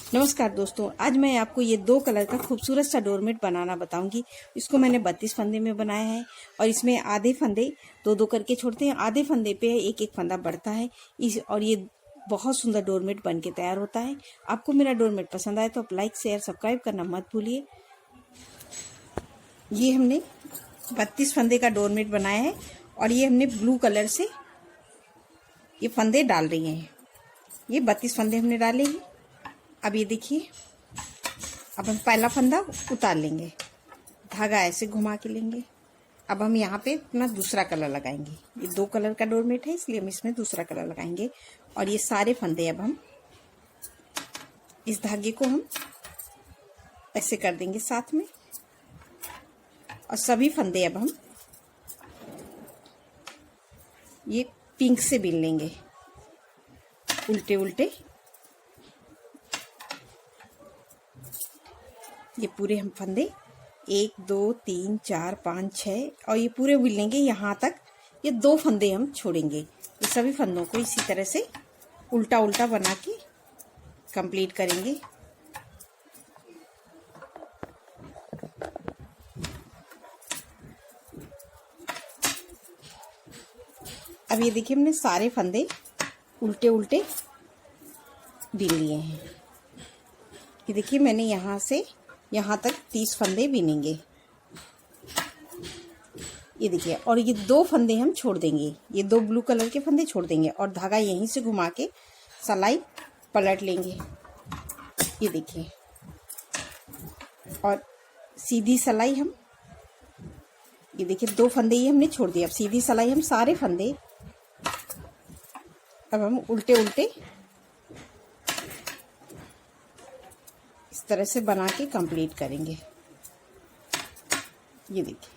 नमस्कार दोस्तों, आज मैं आपको ये 2 कलर का खूबसूरत सा डोरमेट बनाना बताऊंगी। इसको मैंने 32 फंदे में बनाया है और इसमें आधे फंदे दो दो करके छोड़ते हैं, आधे फंदे पे एक एक फंदा बढ़ता है और ये बहुत सुंदर डोरमेट बन के तैयार होता है। आपको मेरा डोरमेट पसंद आए तो आप लाइक शेयर सब्सक्राइब करना मत भूलिए। ये हमने 32 फंदे का डोरमेट बनाया है और ये हमने ब्लू कलर से ये फंदे डाल रही हैं। ये 32 फंदे हमने डाले हैं। अब ये देखिए, अब हम पहला फंदा उतार लेंगे, धागा ऐसे घुमा के लेंगे। अब हम यहाँ पे अपना दूसरा कलर लगाएंगे। ये 2 कलर का डोरमेट है इसलिए हम इसमें दूसरा कलर लगाएंगे। और ये सारे फंदे अब हम इस धागे को हम ऐसे कर देंगे साथ में, और सभी फंदे अब हम ये पिंक से बिन लेंगे उल्टे उल्टे। ये पूरे हम फंदे 1 2 3 4 5 6 और ये पूरे बिन लेंगे यहाँ तक। ये 2 फंदे हम छोड़ेंगे। ये सभी फंदों को इसी तरह से उल्टा उल्टा बना के कंप्लीट करेंगे। अब ये देखिए, हमने सारे फंदे उल्टे उल्टे बिन लिए हैं। ये देखिए, मैंने यहाँ से यहाँ तक 30 फंदे बिनेंगे। ये देखिए, और ये 2 फंदे हम छोड़ देंगे। ये 2 ब्लू कलर के फंदे छोड़ देंगे और धागा यहीं से घुमा के सलाई पलट लेंगे। ये देखिए, और सीधी सलाई हम, ये देखिए 2 फंदे ही हमने छोड़ दिए। अब सीधी सलाई हम सारे फंदे अब हम उल्टे उल्टे इस तरह से बना के कंप्लीट करेंगे। ये देखिए,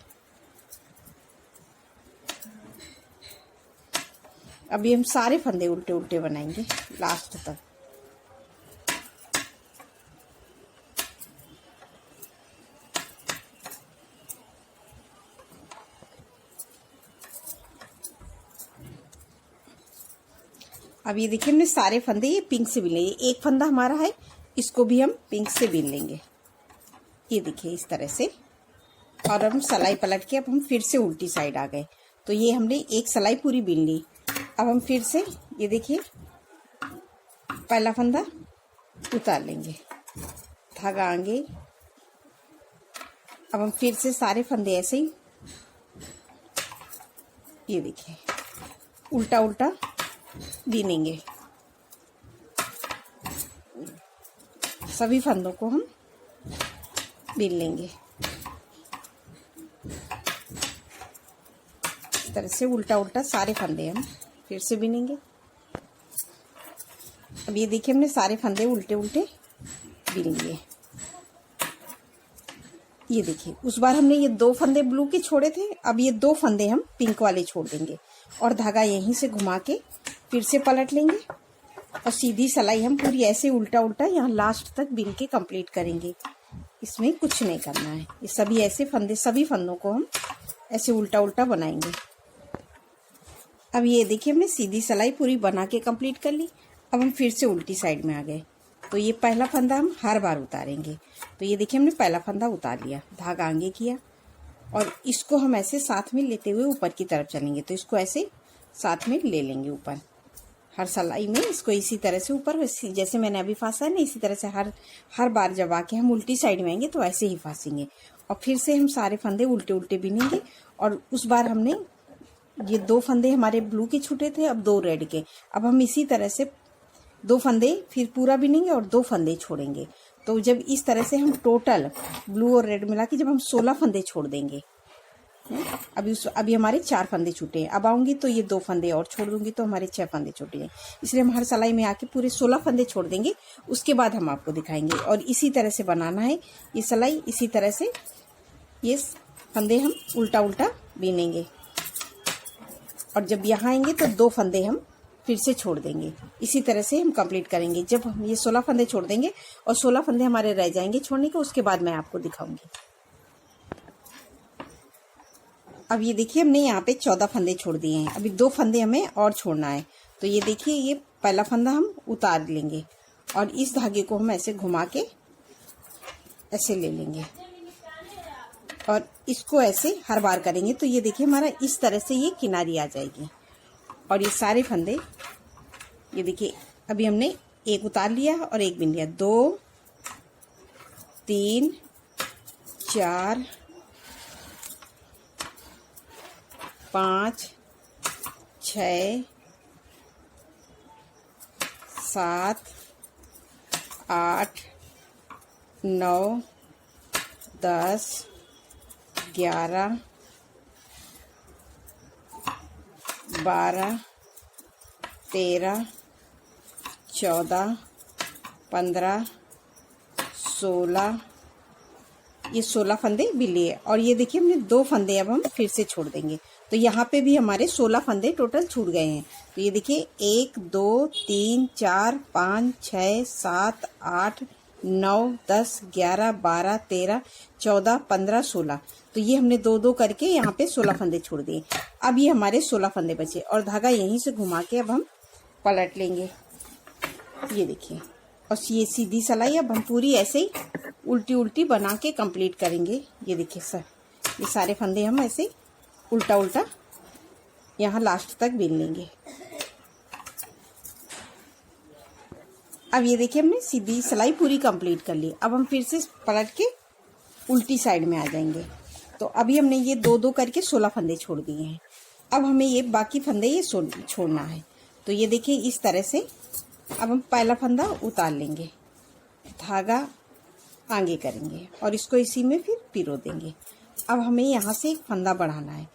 अभी हम सारे फंदे उल्टे उल्टे बनाएंगे लास्ट तक। अब ये देखिए, हमने सारे फंदे ये पिंक से बिन लेंगे। एक फंदा हमारा है, इसको भी हम पिंक से बिन लेंगे। ये देखिए इस तरह से, और हम सलाई पलट के अब हम फिर से उल्टी साइड आ गए। तो ये हमने एक सलाई पूरी बिन ली। अब हम फिर से ये देखिए पहला फंदा उतार लेंगे, धागा आगे। अब हम फिर से सारे फंदे ऐसे ही ये देखिए उल्टा उल्टा बिनेंगे। सभी फंदों को हम बिन लेंगे इस तरह से उल्टा उल्टा सारे फंदे हम फिर से बिनेंगे। अब ये देखिए, हमने सारे फंदे उल्टे उल्टे बिन लिए। ये देखिए, उस बार हमने ये 2 फंदे ब्लू के छोड़े थे, अब ये 2 फंदे हम पिंक वाले छोड़ देंगे और धागा यहीं से घुमा के फिर से पलट लेंगे और सीधी सलाई हम पूरी ऐसे उल्टा उल्टा यहाँ लास्ट तक बिन के कंप्लीट करेंगे। इसमें कुछ नहीं करना है। ये सभी ऐसे फंदे, सभी फंदों को हम ऐसे उल्टा उल्टा बनाएंगे। अब ये देखिए, हमने सीधी सलाई पूरी बना के कंप्लीट कर ली। अब हम फिर से उल्टी साइड में आ गए। तो ये पहला फंदा हम हर बार उतारेंगे। तो ये देखिए, हमने पहला फंदा उतार लिया, धागा आगे किया और इसको हम ऐसे साथ में लेते हुए ऊपर की तरफ चलेंगे। तो इसको ऐसे साथ में ले लेंगे ऊपर हर सलाई में। इसको इसी तरह से ऊपर, जैसे मैंने अभी फांसा है ना, इसी तरह से हर बार जब आके हम उल्टी साइड में आएंगे तो ऐसे ही फांसेंगे। और फिर से हम सारे फंदे उल्टे उल्टे बिनेंगे। और उस बार हमने ये 2 फंदे हमारे ब्लू के छूटे थे, अब 2 रेड के। अब हम इसी तरह से 2 फंदे फिर पूरा बिनेंगे और 2 फंदे छोड़ेंगे। तो जब इस तरह से हम टोटल ब्लू और रेड मिला के जब हम 16 फंदे छोड़ देंगे, अभी हमारे 4 फंदे छूटे हैं। अब आऊंगी तो ये 2 फंदे और छोड़ दूंगी तो हमारे 6 फंदे छूटे हैं। इसलिए हम हर सलाई में आके पूरे 16 फंदे छोड़ देंगे। उसके बाद हम आपको दिखाएंगे। और इसी तरह से बनाना है ये सलाई। इसी तरह से ये फंदे हम उल्टा उल्टा बिनेंगे और जब यहाँ आएंगे तो 2 फंदे हम फिर से छोड़ देंगे। इसी तरह से हम कंप्लीट करेंगे। जब हम ये 16 फंदे छोड़ देंगे और 16 फंदे हमारे रह जाएंगे छोड़ने के, उसके बाद मैं आपको दिखाऊंगी। अब ये देखिए, हमने यहाँ पे 14 फंदे छोड़ दिए हैं। अभी 2 फंदे हमें और छोड़ना है। तो ये देखिए, ये पहला फंदा हम उतार लेंगे और इस धागे को हम ऐसे घुमा के ऐसे ले लेंगे और इसको ऐसे हर बार करेंगे। तो ये देखिए हमारा इस तरह से ये किनारी आ जाएगी। और ये सारे फंदे, ये देखिए अभी हमने एक उतार लिया और एक बिन लिया। 2 3 4 5 6 7 8 9 10 11 12 13 14 15 16, ये 16 फंदे भी लिए। और ये देखिए हमने 2 फंदे अब हम फिर से छोड़ देंगे। तो यहाँ पे भी हमारे 16 फंदे टोटल छूट गए हैं। तो ये देखिए 1 2 3 4 5 6 7 8 9 10 11 12 13 14 15 16। तो ये हमने 2-2 करके यहाँ पे 16 फंदे छोड़ दिए। अब ये हमारे 16 फंदे बचे और धागा यहीं से घुमा के अब हम पलट लेंगे। ये देखिए, और ये सीधी सिलाई अब हम पूरी ऐसे ही उल्टी उल्टी बना के कंप्लीट करेंगे। ये देखिए सर, ये सारे फंदे हम ऐसे उल्टा उल्टा यहाँ लास्ट तक बीन लेंगे। अब ये देखिए हमने सीधी सिलाई पूरी कंप्लीट कर ली। अब हम फिर से पलट के उल्टी साइड में आ जाएंगे। तो अभी हमने ये 2-2 करके 16 फंदे छोड़ दिए हैं। अब हमें ये बाकी फंदे ये छोड़ना है। तो ये देखिए इस तरह से अब हम पहला फंदा उतार लेंगे, धागा आगे करेंगे और इसको इसी में फिर पिरो देंगे। अब हमें यहाँ से एक फंदा बढ़ाना है।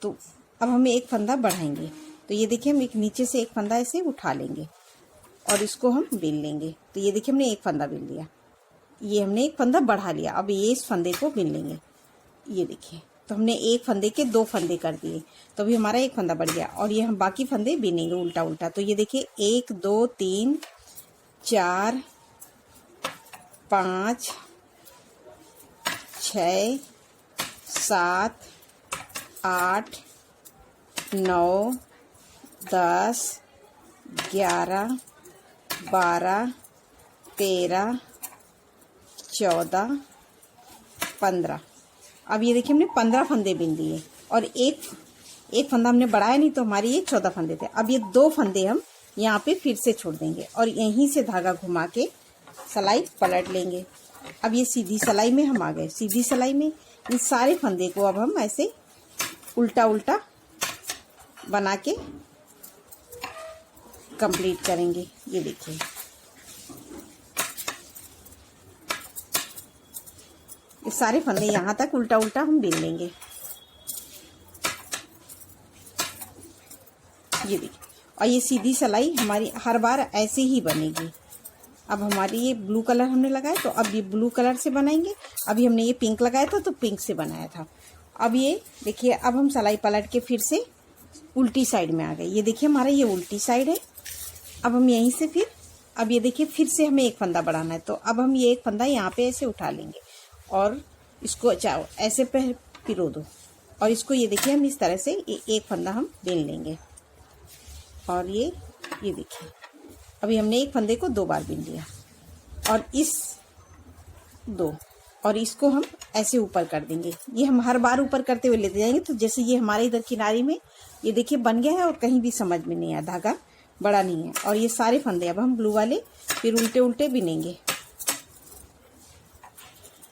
तो अब हमें एक फंदा बढ़ाएंगे। तो ये देखिए हम एक नीचे से एक फंदा ऐसे उठा लेंगे और इसको हम बिन लेंगे। तो ये देखिए हमने एक फंदा बिन लिया, ये हमने एक फंदा बढ़ा लिया। अब ये इस फंदे को बिन लेंगे। ये देखिए, तो हमने एक फंदे के 2 फंदे कर दिए। तो अभी हमारा एक फंदा बढ़ गया और ये हम बाकी फंदे बिनेंगे उल्टा उल्टा। तो ये देखिए 1 2 3 4 5 6 7 8 9 10 11 12 13 14 15। अब ये देखिए हमने 15 फंदे बिन दिए और एक फंदा हमने बढ़ाया नहीं, तो हमारे ये 14 फंदे थे। अब ये 2 फंदे हम यहाँ पे फिर से छोड़ देंगे और यहीं से धागा घुमा के सिलाई पलट लेंगे। अब ये सीधी सिलाई में हम आ गए। सीधी सिलाई में इन सारे फंदे को अब हम ऐसे उल्टा उल्टा बना के कंप्लीट करेंगे। ये देखिए, ये सारे फंदे यहाँ तक उल्टा उल्टा हम बिन लेंगे। ये देखिए, और ये सीधी सिलाई हमारी हर बार ऐसे ही बनेगी। अब हमारी ये ब्लू कलर हमने लगाया, तो अब ये ब्लू कलर से बनाएंगे। अभी हमने ये पिंक लगाया था तो पिंक से बनाया था। अब ये देखिए, अब हम सिलाई पलट के फिर से उल्टी साइड में आ गए। ये देखिए हमारा ये उल्टी साइड है। अब हम यहीं से फिर, अब ये देखिए फिर से हमें एक फंदा बढ़ाना है। तो अब हम ये एक फंदा यहाँ पे ऐसे उठा लेंगे और इसको चाहो ऐसे पिरो दो और इसको ये देखिए हम इस तरह से एक फंदा हम बिन लेंगे। और ये देखिए अभी हमने एक फंदे को 2 बार बिन लिया और इस 2 और इसको हम ऐसे ऊपर कर देंगे। ये हम हर बार ऊपर करते हुए लेते जाएंगे। तो जैसे ये हमारे इधर किनारी में ये देखिए बन गया है और कहीं भी समझ में नहीं आया, धागा बड़ा नहीं है। और ये सारे फंदे अब हम ब्लू वाले फिर उल्टे उल्टे बिनेंगे।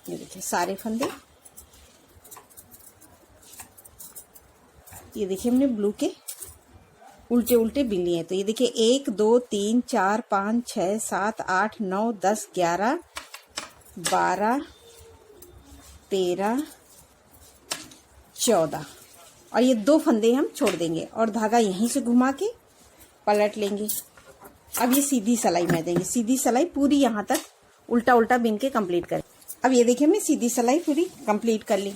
ये देखिए सारे फंदे, ये देखिए हमने ब्लू के उल्टे उल्टे बिन लिए हैं। तो ये देखिए 1 2 3 4 5 6 7 8 9 10 11 12 13 14 और ये 2 फंदे हम छोड़ देंगे और धागा यहीं से घुमा के पलट लेंगे। अब ये सीधी सिलाई में देंगे। सीधी सिलाई पूरी यहाँ तक उल्टा उल्टा बिन के कंप्लीट करें। अब ये देखिए हमने सीधी सिलाई पूरी कंप्लीट कर ली।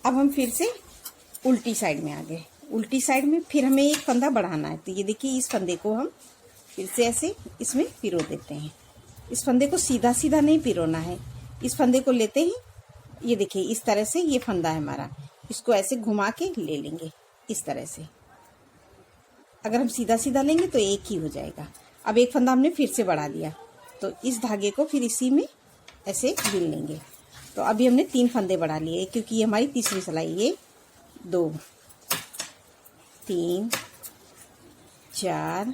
अब हम फिर से उल्टी साइड में आ गए। उल्टी साइड में फिर हमें एक फंदा बढ़ाना है। तो ये देखिए इस फंदे को हम फिर से ऐसे इसमें पिरो देते हैं। इस फंदे को सीधा सीधा नहीं पिरोना है, इस फंदे को लेते हैं। ये देखिए इस तरह से ये फंदा है हमारा, इसको ऐसे घुमा के ले लेंगे इस तरह से। अगर हम सीधा सीधा लेंगे तो एक ही हो जाएगा। अब एक फंदा हमने फिर से बढ़ा दिया तो इस धागे को फिर इसी में ऐसे बिन लेंगे। तो अभी हमने 3 फंदे बढ़ा लिए क्योंकि ये हमारी तीसरी सिलाई। ये 2 3 4।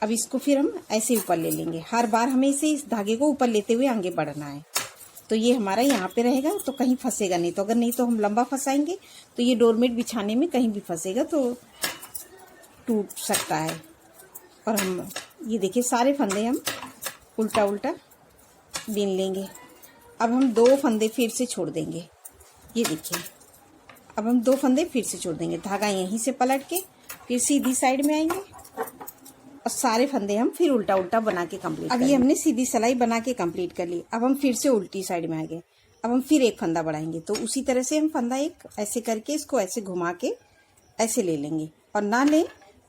अब इसको फिर हम ऐसे ऊपर ले लेंगे। हर बार हमें इसे इस धागे को ऊपर लेते हुए आगे बढ़ना है। तो ये हमारा यहाँ पे रहेगा तो कहीं फंसेगा नहीं। तो अगर नहीं तो हम लंबा फंसाएंगे तो ये डोरमेट बिछाने में कहीं भी फंसेगा तो टूट सकता है। और हम ये देखिए सारे फंदे हम उल्टा उल्टा बीन लेंगे। अब हम 2 फंदे फिर से छोड़ देंगे। ये देखिए अब हम 2 फंदे फिर से छोड़ देंगे। धागा यहीं से पलट के फिर सीधी साइड में आएंगे और सारे फंदे हम फिर उल्टा उल्टा बना के कंप्लीट। अब ये हमने सीधी सिलाई बना के कंप्लीट कर ली। अब हम फिर से उल्टी साइड में आ गए। अब हम फिर एक फंदा बढ़ाएंगे। तो उसी तरह से हम फंदा एक ऐसे करके इसको ऐसे घुमा के ऐसे ले लेंगे। और ना लें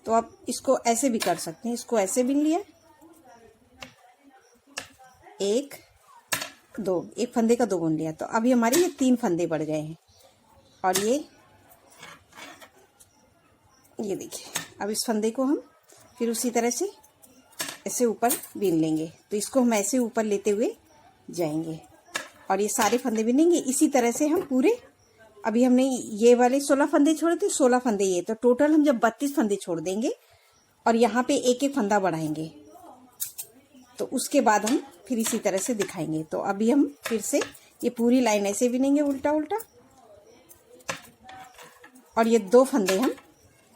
तो आप इसको ऐसे भी कर सकते हैं। इसको ऐसे बिन लिया, 1 2, एक फंदे का 2 बुन लिया। तो अभी हमारे ये 3 फंदे बढ़ गए हैं। और ये देखिए अब इस फंदे को हम फिर उसी तरह से ऐसे ऊपर बीन लेंगे। तो इसको हम ऐसे ऊपर लेते हुए जाएंगे और ये सारे फंदे बीनेंगे। इसी तरह से हम पूरे, अभी हमने ये वाले 16 फंदे छोड़े थे, 16 फंदे ये, तो टोटल हम जब 32 फंदे छोड़ देंगे और यहाँ पे एक एक फंदा बढ़ाएंगे तो उसके बाद हम फिर इसी तरह से दिखाएंगे। तो अभी हम फिर से ये पूरी लाइन ऐसे बिनेंगे उल्टा उल्टा और ये 2 फंदे हम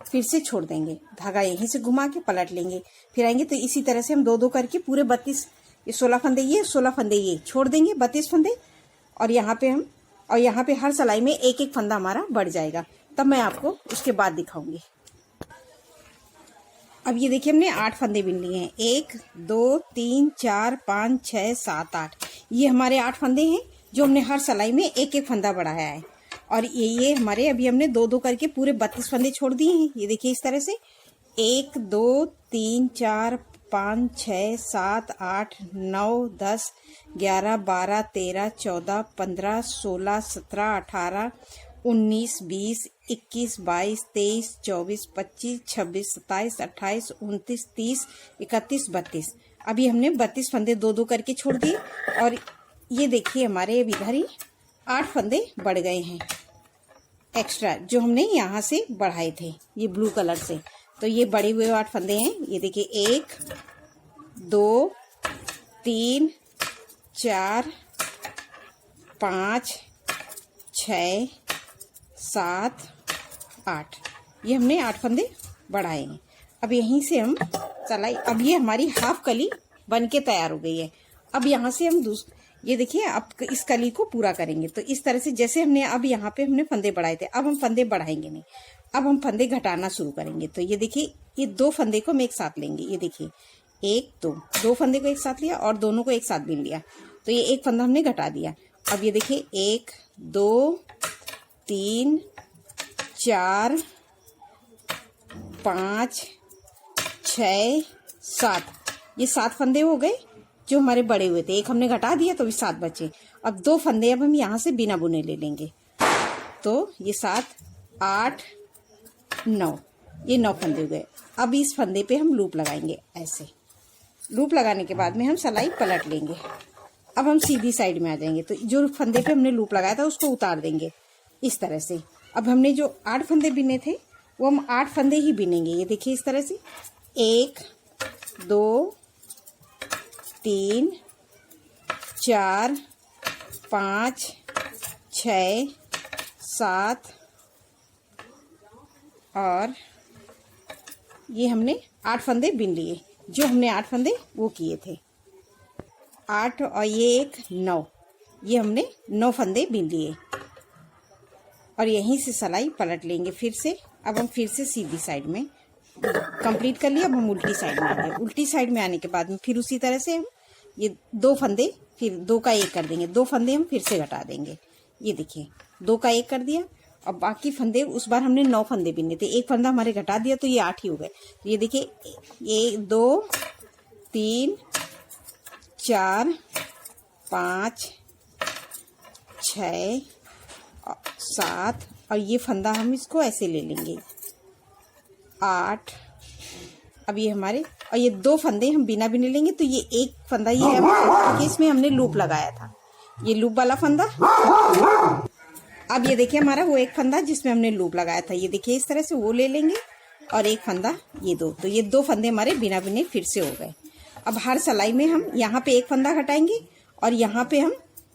फिर से छोड़ देंगे। धागा यहीं से घुमा के पलट लेंगे, फिर आएंगे। तो इसी तरह से हम 2-2 करके पूरे 32, ये 16 फंदे ये, 16 फंदे ये छोड़ देंगे, 32 फंदे। और यहाँ पे हर सिलाई में एक एक फंदा हमारा बढ़ जाएगा। तब मैं आपको उसके बाद दिखाऊंगी। अब ये देखिए हमने 8 फंदे बिन लिए हैं। 1 2 3 4 5 6 7 8, ये हमारे 8 फंदे हैं जो हमने हर सिलाई में एक एक फंदा बढ़ाया है। और ये हमारे अभी हमने 2-2 करके पूरे 32 फंदे छोड़ दिए हैं। ये देखिए इस तरह से 1 2 3 4 5 6 7 8 9 10 11 12 13 14 15 16 17 18 19 20 21 22 23 24 25 26 27 28 29 30 31 32। अभी हमने 32 फंदे 2-2 करके छोड़ दिए। और ये देखिए हमारे अब इधर ही 8 फंदे बढ़ गए हैं एक्स्ट्रा, जो हमने यहाँ से बढ़ाए थे ये ब्लू कलर से। तो ये बढ़े हुए 8 फंदे हैं। ये देखिए 1 2 3 4 5 6 7 8, ये हमने 8 फंदे बढ़ाए हैं। अब यहीं से हम सिलाई, अब ये हमारी हाफ कली बन के तैयार हो गई है। अब यहाँ से हम ये देखिए अब इस कली को पूरा करेंगे। तो इस तरह से जैसे हमने अब यहाँ पे हमने फंदे बढ़ाए थे, अब हम फंदे बढ़ाएंगे नहीं, अब हम फंदे घटाना शुरू करेंगे। तो ये देखिए ये 2 फंदे को हम एक साथ लेंगे। ये देखिए 1 2 फंदे को एक साथ लिया और दोनों को एक साथ बीन लिया। तो ये एक फंदा हमने घटा दिया। अब ये देखिए 1 2 3 4 5 6 7, ये 7 फंदे हो गए जो हमारे बड़े हुए थे। एक हमने घटा दिया तो भी 7 बचे। अब 2 फंदे अब हम यहाँ से बिना बुने ले लेंगे। तो ये 7 8 9, ये 9 फंदे हो गए। अब इस फंदे पे हम लूप लगाएंगे। ऐसे लूप लगाने के बाद में हम सिलाई पलट लेंगे। अब हम सीधी साइड में आ जाएंगे। तो जो फंदे पे हमने लूप लगाया था उसको उतार देंगे इस तरह से। अब हमने जो 8 फंदे बिने थे वो हम 8 फंदे ही बिनेंगे। ये देखिए इस तरह से 1 2 3 4 5 6 7 और ये हमने 8 फंदे बिन लिए। जो हमने 8 फंदे वो किए थे 8 और ये एक 9, ये हमने 9 फंदे बिन लिए। और यहीं से सिलाई पलट लेंगे फिर से। अब हम फिर से सीधी साइड में कंप्लीट कर लिया। अब हम उल्टी साइड में आ गए। उल्टी साइड में आने के बाद में फिर उसी तरह से हम ये 2 फंदे फिर 2 का 1 कर देंगे। 2 फंदे हम फिर से घटा देंगे। ये देखिए 2 का 1 कर दिया और बाकी फंदे, उस बार हमने 9 फंदे बिनने थे, एक फंदा हमारे घटा दिया तो ये 8 ही हो गए। तो ये देखिए 1 2 3 4 5 6 7 और ये फंदा हम इसको ऐसे ले लेंगे 8। अब ये हमारे और ये 2 फंदे हम बिना बिने लेंगे। तो ये एक फंदा ये है क्योंकि इसमें हमने लूप लगाया था, ये लूप वाला फंदा। अब ये देखिए हमारा वो एक फंदा जिसमें हमने लूप लगाया था, ये देखिए इस तरह से वो ले लेंगे और एक फंदा ये 2। तो ये 2 फंदे हमारे बिना बिने फिर से हो गए। अब हर सिलाई में हम यहाँ पे एक फंदा हटाएंगे और यहाँ पे हम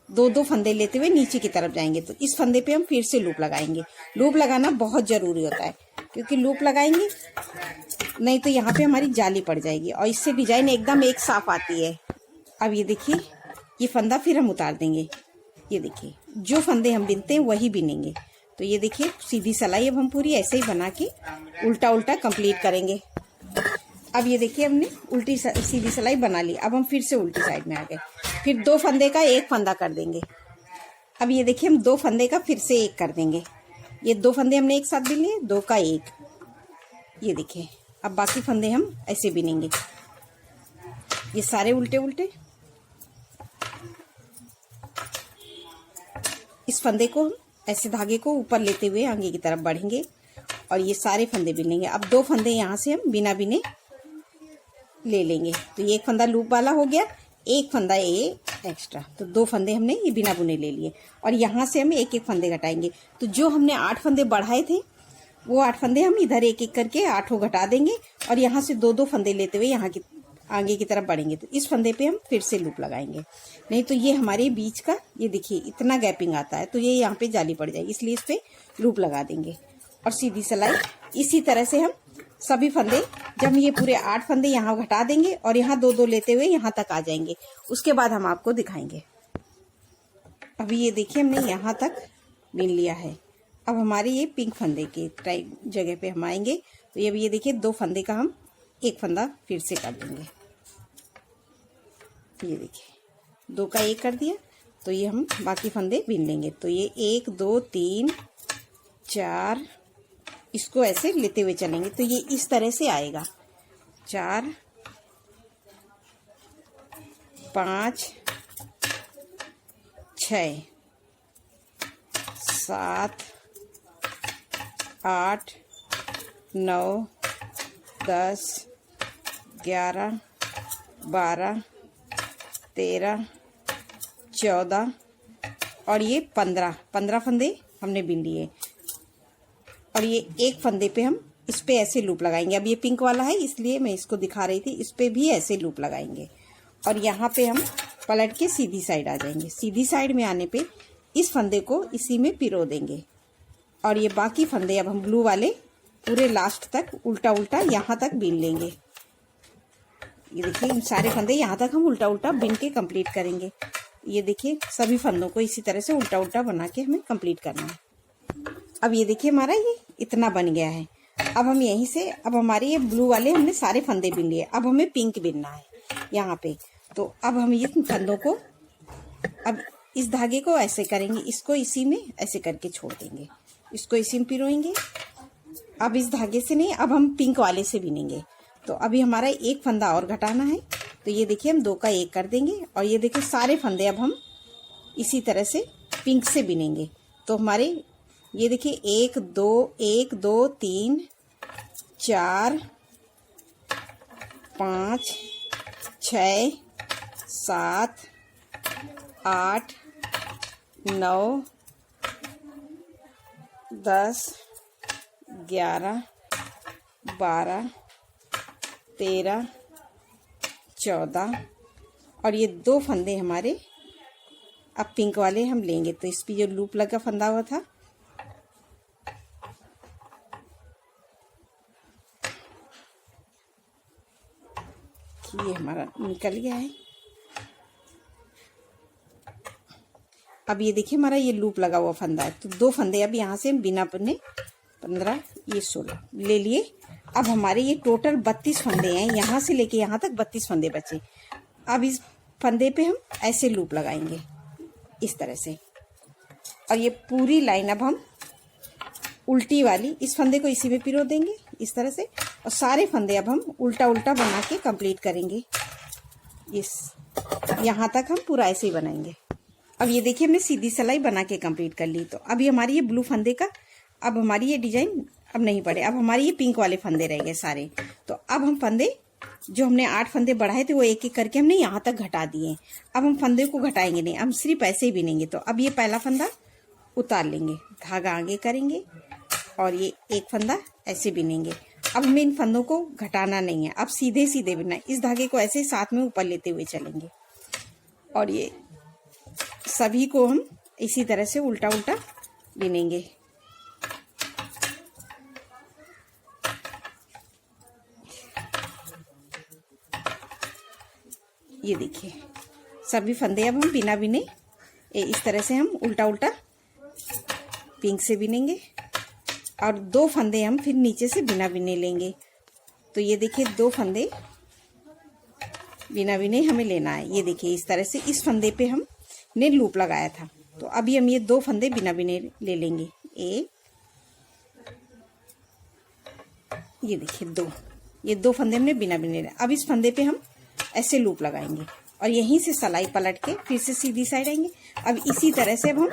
2-2 फंदे लेते हुए नीचे की तरफ जाएंगे। तो इस फंदे पे हम फिर से लूप लगाएंगे। लूप लगाना बहुत जरूरी होता है क्योंकि लूप लगाएंगे नहीं तो यहाँ पे हमारी जाली पड़ जाएगी और इससे डिजाइन एकदम एक साफ आती है। अब ये देखिए ये फंदा फिर हम उतार देंगे। ये देखिए जो फंदे हम बिनते हैं वही बिनेंगे। तो ये देखिए सीधी सिलाई अब हम पूरी ऐसे ही बना के उल्टा उल्टा कंप्लीट करेंगे। अब ये देखिए हमने उल्टी सीधी सिलाई बना ली। अब हम फिर से उल्टी साइड में आ गए। फिर 2 फंदे का एक फंदा कर देंगे। अब ये देखिए हम 2 फंदे का फिर से एक कर देंगे। ये 2 फंदे हमने एक साथ बिन लिए, 2 का 1। ये देखिए अब बाकी फंदे हम ऐसे बिनेंगे, ये सारे उल्टे उल्टे। इस फंदे को हम ऐसे धागे को ऊपर लेते हुए आगे की तरफ बढ़ेंगे और ये सारे फंदे बिन लेंगे। अब 2 फंदे यहाँ से हम बिना बिने ले लेंगे। तो ये एक फंदा लूप वाला हो गया, एक फंदा ये एक्स्ट्रा। तो 2 फंदे हमने ये बिना बुने ले लिए और यहाँ से हम एक एक फंदे घटाएंगे। तो जो हमने 8 फंदे बढ़ाए थे वो 8 फंदे हम इधर एक एक करके 8 घटा देंगे और यहाँ से 2-2 फंदे लेते हुए यहाँ की आगे की तरफ बढ़ेंगे। तो इस फंदे पे हम फिर से लूप लगाएंगे, नहीं तो ये हमारे बीच का ये देखिए इतना गैपिंग आता है तो ये यहाँ पे जाली पड़ जाएगी, इसलिए इस पे लूप लगा देंगे और सीधी सिलाई। इसी तरह से हम सभी फंदे, जब ये पूरे 8 फंदे यहाँ घटा देंगे और यहाँ 2-2 लेते हुए यहाँ तक आ जाएंगे, उसके बाद हम आपको दिखाएंगे। अभी ये देखिए हमने यहाँ तक बिन लिया है। अब हमारे ये पिंक फंदे के टाइप जगह पे हम आएंगे। तो ये देखिए 2 फंदे का हम एक फंदा फिर से कर देंगे। ये देखिए 2 का 1 कर दिया। तो ये हम बाकी फंदे बिन लेंगे। तो ये 1 2 3 4 इसको ऐसे लेते हुए चलेंगे। तो ये इस तरह से आएगा 4 5 6 7 8 9 10 11 12 13 14 और ये 15 फंदे हमने बिन लिए और ये एक फंदे पे हम इस पे ऐसे लूप लगाएंगे। अब ये पिंक वाला है इसलिए मैं इसको दिखा रही थी, इस पे भी ऐसे लूप लगाएंगे और यहाँ पे हम पलट के सीधी साइड आ जाएंगे। सीधी साइड में आने पे इस फंदे को इसी में पिरो देंगे और ये बाकी फंदे अब हम ब्लू वाले पूरे लास्ट तक उल्टा उल्टा यहाँ तक बिन लेंगे। ये देखिए इन सारे फंदे यहाँ तक हम उल्टा उल्टा बिन के कंप्लीट करेंगे। ये देखिए सभी फंदों को इसी तरह से उल्टा उल्टा बना के हमें कंप्लीट करना है। अब ये देखिए हमारा ये इतना बन गया है। अब हम यहीं से, अब हमारे ये ब्लू वाले हमने सारे फंदे बिन लिए, अब हमें पिंक बिनना है यहाँ पे। तो अब हम ये फंदों को अब इस धागे को ऐसे करेंगे, इसको इसी में ऐसे करके छोड़ देंगे, इसको इसी में पिरोएंगे। अब इस धागे से नहीं, अब हम पिंक वाले से बिनेंगे। तो अभी हमारा एक फंदा और घटाना है। तो ये देखिए हम 2 का 1 कर देंगे और ये देखिए सारे फंदे अब हम इसी तरह से पिंक से बिनेंगे। तो हमारे ये देखिए 1 2 3 4 5 6 7 8 9 10 11 12 13 14 और ये 2 फंदे हमारे अब पिंक वाले हम लेंगे। तो इस पे जो लूप लगा फंदा हुआ था ये हमारा निकल गया है। अब ये देखिए हमारा ये लूप लगा हुआ फंदा है। तो 2 फंदे अब यहाँ से हम बिना बुने 15 ये 16 ले लिए। अब हमारे ये टोटल 32 फंदे हैं, यहाँ से लेके यहाँ तक 32 फंदे बचे। अब इस फंदे पे हम ऐसे लूप लगाएंगे इस तरह से और ये पूरी लाइन अब हम उल्टी वाली इस फंदे को इसी में पिरो देंगे इस तरह से और सारे फंदे अब हम उल्टा उल्टा बना के कंप्लीट करेंगे। इस यहाँ तक हम पूरा ऐसे ही बनाएंगे। अब ये देखिए हमने सीधी सिलाई बना के कंप्लीट कर ली। तो अभी हमारी ये ब्लू फंदे का अब हमारी ये डिजाइन अब नहीं पड़े, अब हमारी ये पिंक वाले फंदे रह गए सारे। तो अब हम फंदे जो हमने 8 फंदे बढ़ाए थे वो एक एक करके हमने यहाँ तक घटा दिए। अब हम फंदे को घटाएंगे नहीं, हम सिर्फ ऐसे ही बिनेंगे। तो अब ये पहला फंदा उतार लेंगे, धागा आगे करेंगे और ये एक फंदा ऐसे बिनेंगे। अब हमें इन फंदों को घटाना नहीं है, अब सीधे सीधे बिनना है। इस धागे को ऐसे साथ में ऊपर लेते हुए चलेंगे और ये सभी को हम इसी तरह से उल्टा उल्टा बिनेंगे। ये देखिए सभी फंदे अब हम बिना बिने इस तरह से हम उल्टा उल्टा पिंक से बिनेंगे और 2 फंदे हम फिर नीचे से बिना बिने लेंगे। तो ये देखिए 2 फंदे बिना बिने हमें लेना है। ये देखिए इस तरह से इस फंदे पे हमने लूप लगाया था। तो अभी हम ये 2 फंदे बिना बिने ले लेंगे। एक, ये देखिए 2, ये 2 फंदे हमने बिना बिने ले। अब इस फंदे पे हम ऐसे लूप लगाएंगे और यहीं से सलाई पलट के फिर से सीधी साइड आएंगे। अब इसी तरह से अब हम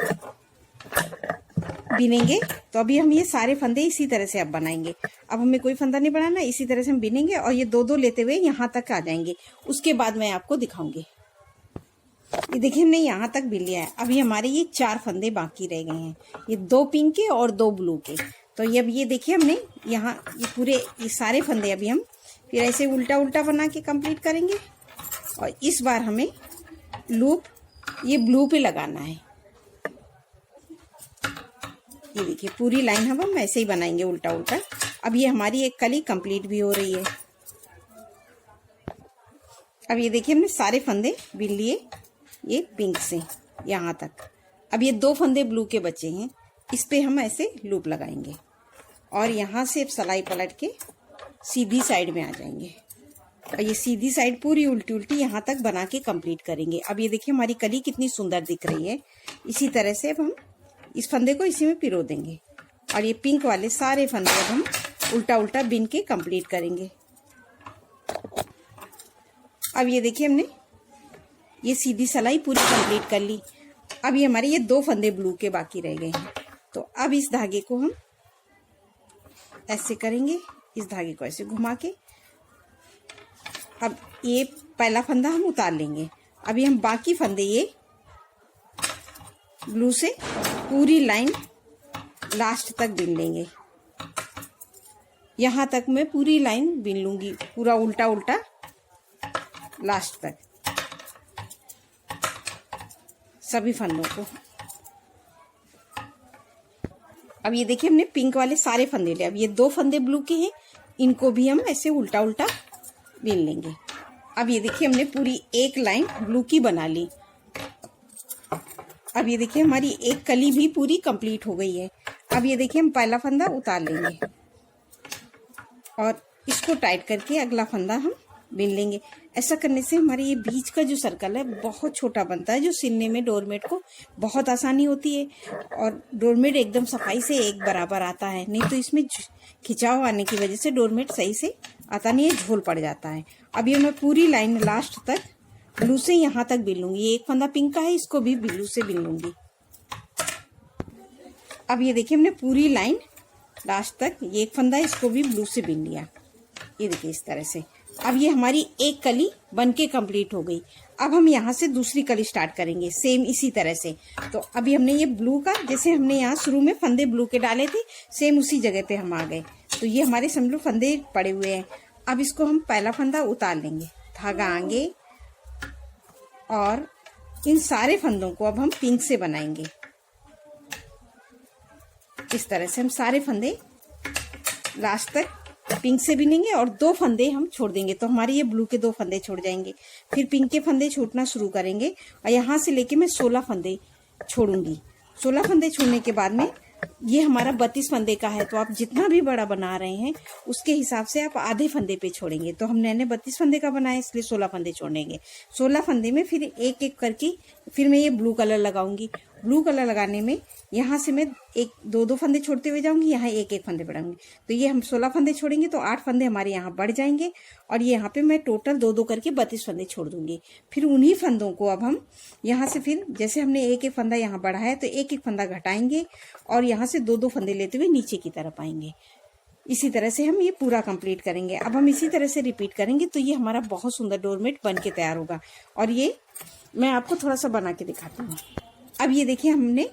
बिनेंगे। तो अभी हम ये सारे फंदे इसी तरह से अब बनाएंगे। अब हमें कोई फंदा नहीं बनाना, इसी तरह से हम बिनेंगे और ये 2-2 लेते हुए यहाँ तक आ जाएंगे। उसके बाद मैं आपको दिखाऊंगी। ये देखिए हमने यहाँ तक बिन लिया है। अभी हमारे ये 4 फंदे बाकी रह गए हैं, ये 2 पिंक के और 2 ब्लू के। तो ये अब ये देखिए हमने यहाँ ये पूरे ये सारे फंदे अभी हम फिर ऐसे उल्टा उल्टा बना के कंप्लीट करेंगे। और इस बार हमें लूप ये ब्लू पे लगाना है। ये देखिए पूरी लाइन हम ऐसे ही बनाएंगे उल्टा उल्टा। अब ये हमारी एक कली कंप्लीट भी हो रही है। अब ये देखिए हमने सारे फंदे बिन लिए ये पिंक से यहाँ तक। अब ये 2 फंदे ब्लू के बचे हैं, इस पे हम ऐसे लूप लगाएंगे और यहाँ से सलाई पलट के सीधी साइड में आ जाएंगे और ये सीधी साइड पूरी उल्टी उल्टी यहाँ तक बना के कंप्लीट करेंगे। अब ये देखिए हमारी कली कितनी सुंदर दिख रही है। इसी तरह से अब हम इस फंदे को इसी में पिरो देंगे और ये पिंक वाले सारे फंदे अब हम उल्टा उल्टा बिन के कंप्लीट करेंगे। अब ये देखिए हमने ये सीधी सलाई पूरी कंप्लीट कर ली। अब ये हमारे ये 2 फंदे ब्लू के बाकी रह गए हैं। तो अब इस धागे को हम ऐसे करेंगे, इस धागे को ऐसे घुमा के अब ये पहला फंदा हम उतार लेंगे। अभी हम बाकी फंदे ये ब्लू से पूरी लाइन लास्ट तक बिन लेंगे। यहाँ तक मैं पूरी लाइन बिन लूंगी, पूरा उल्टा उल्टा लास्ट तक सभी फंदों को। अब ये देखिए हमने पिंक वाले सारे फंदे लिए। अब ये 2 फंदे ब्लू के हैं, इनको भी हम ऐसे उल्टा उल्टा बिन लेंगे। अब ये देखिए हमने पूरी एक लाइन ब्लू की बना ली। अब ये देखिए हमारी एक कली भी पूरी कंप्लीट हो गई है। अब ये देखिए हम पहला फंदा उतार लेंगे और इसको टाइट करके अगला फंदा हम बिन लेंगे। ऐसा करने से हमारे ये बीच का जो सर्कल है बहुत छोटा बनता है, जो सिलने में डोरमेट को बहुत आसानी होती है और डोरमेट एकदम सफाई से एक बराबर आता है। नहीं तो इसमें खिंचाव आने की वजह से डोरमेट सही से आता नहीं है, झोल पड़ जाता है। अब ये मैं पूरी लाइन लास्ट तक ब्लू से यहाँ तक बिन लूंगी। ये एक फंदा पिंक का है, इसको भी ब्लू से बिन लूंगी। अब ये देखिए हमने पूरी लाइन लास्ट तक ये एक फंदा, इसको भी ब्लू से बिन लिया। ये देखिए इस तरह से। अब ये हमारी एक कली बनके कंप्लीट हो गई। अब हम यहाँ से दूसरी कली स्टार्ट करेंगे सेम इसी तरह से। तो अभी हमने ये ब्लू का, जैसे हमने यहाँ शुरू में फंदे ब्लू के डाले थे, सेम उसी जगह पे हम आ गए। तो ये हमारे समझ लो फंदे पड़े हुए हैं। अब इसको हम पहला फंदा उतार लेंगे, धागा आगे, और इन सारे फंदों को अब हम पिंक से बनाएंगे। इस तरह से हम सारे फंदे लास्ट तक पिंक से बिनेंगे और 2 फंदे हम छोड़ देंगे। तो हमारे ये ब्लू के 2 फंदे छोड़ जाएंगे। फिर पिंक के फंदे छोड़ना शुरू करेंगे और यहाँ से लेके मैं 16 फंदे छोड़ूंगी। 16 फंदे छोड़ने के बाद में ये हमारा 32 फंदे का है। तो आप जितना भी बड़ा बना रहे हैं उसके हिसाब से आप आधे फंदे पे छोड़ेंगे। तो हमने 32 फंदे का बनाया, इसलिए 16 फंदे छोड़ेंगे। 16 फंदे में फिर एक एक करके फिर मैं ये ब्लू कलर लगाऊंगी। ब्लू कलर लगाने में यहाँ से मैं 1-2 फंदे छोड़ते हुए जाऊंगी, यहाँ एक एक फंदे बढ़ाऊंगी। तो ये हम 16 फंदे छोड़ेंगे तो 8 फंदे हमारे यहाँ बढ़ जाएंगे और ये यहाँ पे मैं टोटल 2-2 करके 32 फंदे छोड़ दूंगी। फिर उन्हीं फंदों को अब हम यहाँ से फिर जैसे हमने एक एक फंदा यहाँ बढ़ाया तो एक एक फंदा घटाएंगे और यहाँ से 2-2 फंदे लेते हुए नीचे की तरफ आएंगे। इसी तरह से हम ये पूरा कंप्लीट करेंगे। अब हम इसी तरह से रिपीट करेंगे तो ये हमारा बहुत सुंदर डोरमेट बन के तैयार होगा। और ये मैं आपको थोड़ा सा बना के दिखाती हूँ। अब ये देखिए, हमने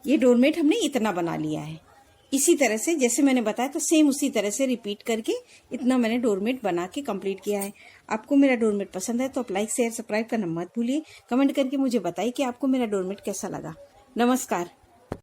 ये डोरमेट हमने इतना बना लिया है। इसी तरह से जैसे मैंने बताया तो सेम उसी तरह से रिपीट करके इतना मैंने डोरमेट बना के कंप्लीट किया है। आपको मेरा डोरमेट पसंद है तो आप लाइक शेयर सब्सक्राइब करना मत भूलिए। कमेंट करके मुझे बताइए कि आपको मेरा डोरमेट कैसा लगा। नमस्कार।